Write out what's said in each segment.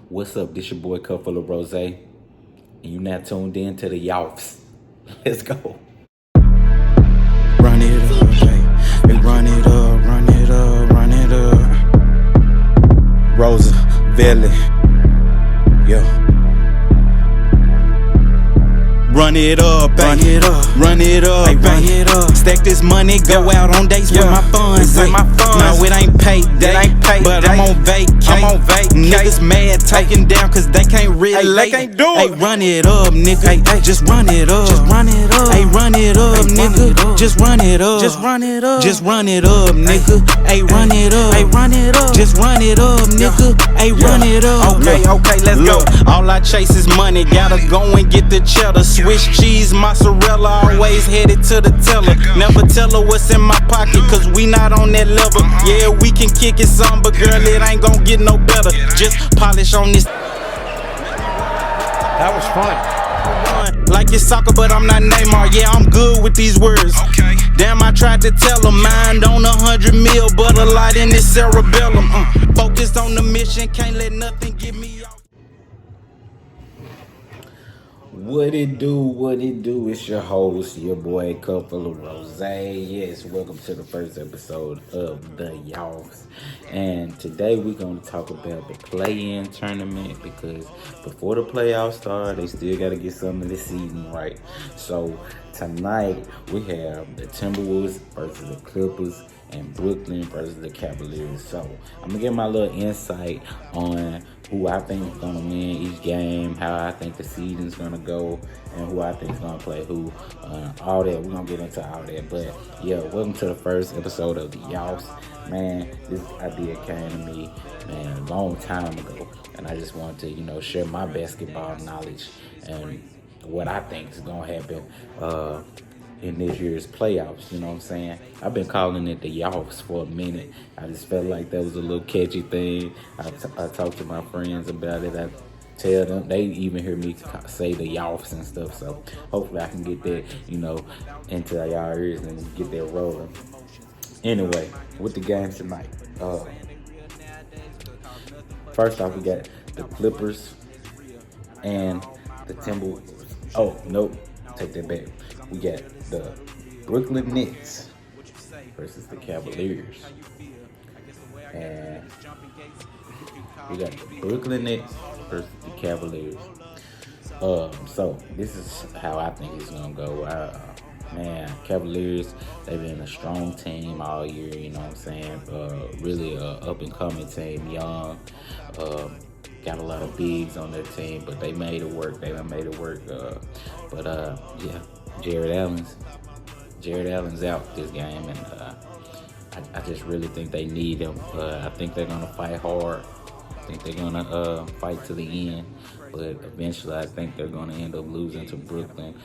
What's up? This your boy Cup Full of Rose, and you now tuned in to the YOFFS. Let's go. Run it up, hey. Hey, run it up, run it up, run it up. Rosa, Valley, yo. Run it up, run it up, run it up, hey, run it up. Stack this money, go out on dates with my funds. No, it ain't payday, but I'm on vacay. Niggas mad talking down cause they can't relate. Hey, run it up, nigga. Hey, just run it up. Just run it up. Hey, run it up, nigga. Just run it up. Just run it up. Just run it up, nigga. Hey, run it up. Hey, run it up. Just run it up, nigga. Hey, run it up. Okay, let's go. All I chase is money. Gotta go and get the cheddar. Swiss cheese, mozzarella, always headed to the teller. Never tell her what's in my pocket, cause we not on that level. Yeah, we can kick it some, but girl, it ain't gon' get no better. Just polish on this. That was fun. Like it's soccer, but I'm not Neymar. Yeah, I'm good with these words. Damn, I tried to tell her, mind on 100 mil, but a lot in this cerebellum. Focused on the mission, can't let nothing get me off. What it do? It's your host, your boy Cup Full of Rose. Yes, welcome to the first episode of the YOFFS. And today we're going to talk about the play-in tournament, because before the playoffs start, they still got to get some of the seeding right. So tonight we have the Timberwolves versus the Clippers and Brooklyn versus the Cavaliers. So I'm gonna get my little insight on who I think is gonna win each game, how I think the season's gonna go, and who I think is gonna play who. All that, we're gonna get into all that. But yeah, welcome to the first episode of the YOFFS. Man, this idea came to me, man, a long time ago, and I just wanted to, share my basketball knowledge and what I think is gonna happen in this year's playoffs. You know what I'm saying? I've been calling it the YOFFS for a minute. I just felt like that was a little catchy thing. I talked to my friends about it. I tell them, they even hear me say the YOFFS and stuff. So hopefully I can get that, into y'all ears and get that rolling. Anyway, with the games tonight. First off, we got the Clippers and the Timberwolves. Oh, nope. Take that back. We got the Brooklyn Nets versus the Cavaliers. And we got the Brooklyn Nets versus the Cavaliers. So this is how I think it's gonna go. Cavaliers, they've been a strong team all year, you know what I'm saying? Really a up and coming team, young. Got a lot of bigs on their team, but they made it work. They done made it work. Jared Allen's out this game, and I just really think they need him. I think they're gonna fight hard. I think they're gonna fight to the end, but eventually I think they're gonna end up losing to Brooklyn,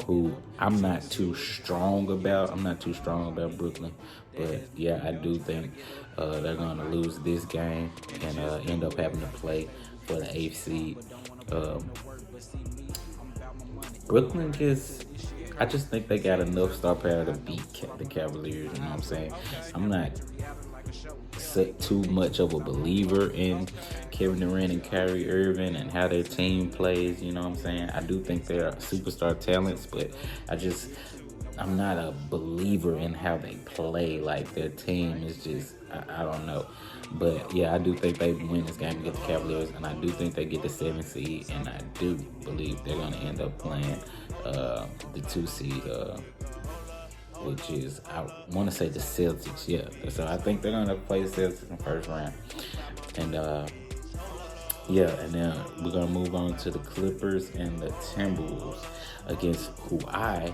who I'm not too strong about. I'm not too strong about Brooklyn, but yeah, I do think they're gonna lose this game and end up having to play for the 8th seed. Brooklyn I just think they got enough star power to beat the Cavaliers, you know what I'm saying? I'm not too much of a believer in Kevin Durant and Kyrie Irving and how their team plays, you know what I'm saying? I do think they're superstar talents, but I'm not a believer in how they play. Like, their team is just, I don't know. But yeah, I do think they win this game against the Cavaliers, and I do think they get the 7th seed, and I do believe they're going to end up playing the 2 seed, which is, I want to say the Celtics. Yeah, so I think they're going to play the Celtics in the first round. And and then we're going to move on to the Clippers and the Timberwolves against who I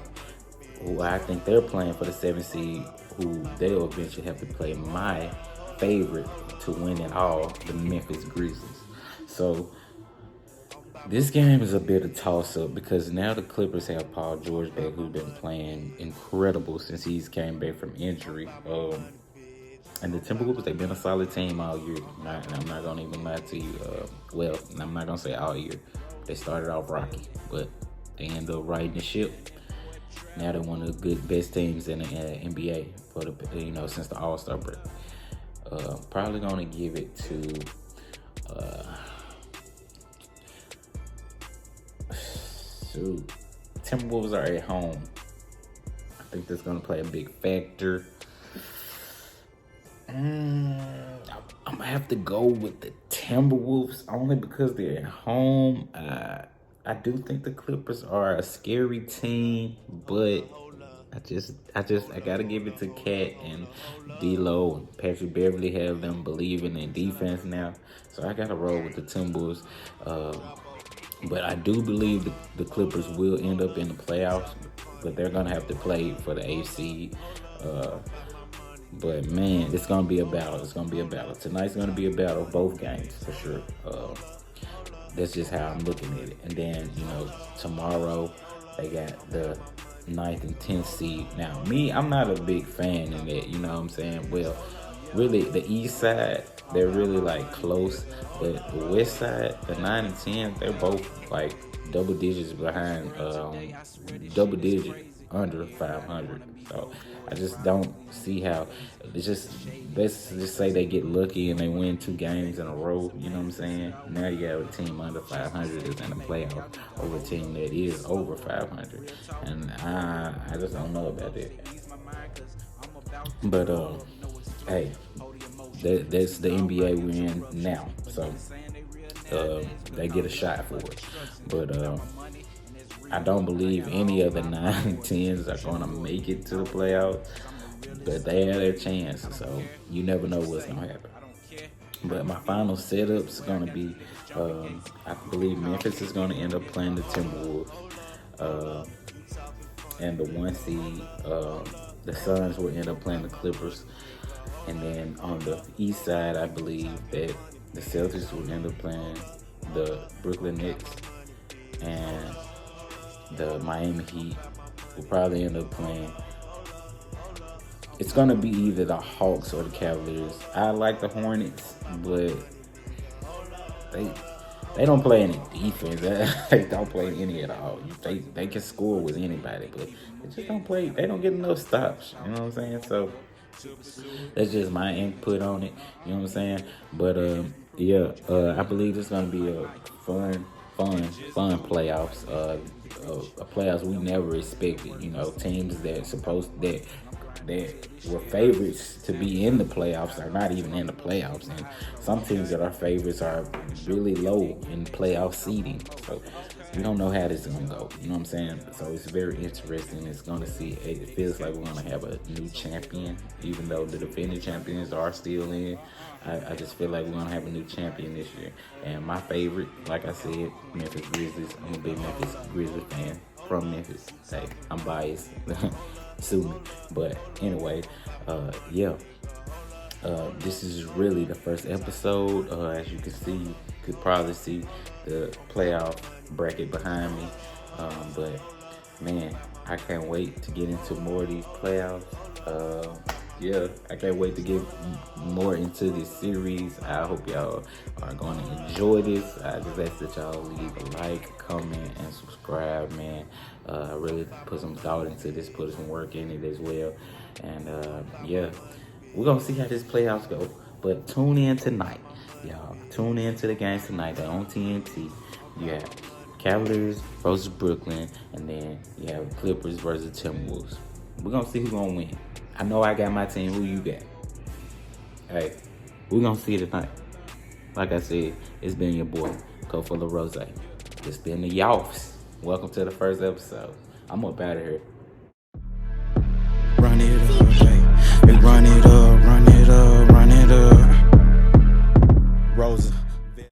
think they're playing for the 7th seed, who they'll eventually have to play my favorite to win it all, the Memphis Grizzlies. So this game is a bit of toss-up, because now the Clippers have Paul George back, who's been playing incredible since he's came back from injury. And the Timberwolves, they've been a solid team all year. And I'm not going to even lie to you. I'm not going to say all year. They started off rocky, but they ended up riding the ship. Now they're one of the best teams in the NBA for the since the All-Star break. Probably gonna give it to shoot, Timberwolves are at home. I think that's gonna play a big factor. I'm gonna have to go with the Timberwolves only because they're at home. I do think the Clippers are a scary team, but I gotta give it to Cat and D'Lo and Patrick Beverly have them believing in defense now. So I gotta roll with the Timberwolves. But I do believe the Clippers will end up in the playoffs, but they're gonna have to play for the eighth seed. But man, it's gonna be a battle. It's gonna be a battle. Tonight's gonna be a battle, both games for sure. That's just how I'm looking at it. And then, tomorrow they got the 9th and 10th seed. Now, I'm not a big fan in that, you know what I'm saying? Well, really, the east side, they're really like close. But the west side, the 9 and 10, they're both like double digits behind, double digit under 500. So I just don't see how. Let's just say they get lucky and they win 2 games in a row. You know what I'm saying? Now you got a team under 500 that's in the playoff over a team that is over 500, and I just don't know about that. But hey, that's the NBA we're in now, so they get a shot for it. But I don't believe any of the 9 and 10s are going to make it to the playoffs, but they have their chance, so you never know what's going to happen. But my final setup's going to be, I believe Memphis is going to end up playing the Timberwolves, and the 1 seed, the Suns will end up playing the Clippers. And then on the east side, I believe that the Celtics will end up playing the Brooklyn Nets, and the Miami Heat will probably end up playing. It's going to be either the Hawks or the Cavaliers. I like the Hornets, but they don't play any defense. They don't play any at all. They can score with anybody, but they just don't play. They don't get enough stops. You know what I'm saying? So that's just my input on it. You know what I'm saying? But I believe it's going to be a fun playoffs. A playoffs we never expected. Teams that were favorites to be in the playoffs are not even in the playoffs, and some teams that are favorites are really low in playoff seeding. So we don't know how this is gonna go. You know what I'm saying? So it's very interesting. It feels like we're gonna have a new champion, even though the defending champions are still in. I just feel like we're gonna have a new champion this year. And my favorite, like I said, Memphis Grizzlies. I'm a big Memphis Grizzlies fan from Memphis. Hey, I'm biased. Sue me. But anyway, this is really the first episode. As you can see, you could probably see the playoff bracket behind me. But man, I can't wait to get into more of these playoffs. I can't wait to get more into this series. I hope y'all are going to enjoy this. I just ask that y'all leave a like, comment, and subscribe, man. Really put some thought into this, put some work in it as well. And we're going to see how this playoffs go. But tune in tonight, y'all. Tune in to the games tonight. They're on TNT. You have Cavaliers versus Brooklyn, and then you have Clippers versus Timberwolves. We're going to see who's going to win. I know I got my team. Who you got? Hey, we're going to see it tonight. Like I said, it's been your boy, Coach Rose. It's been the YOFFS. Welcome to the first episode. I'm up out of here. Run it up, hey. Run it up.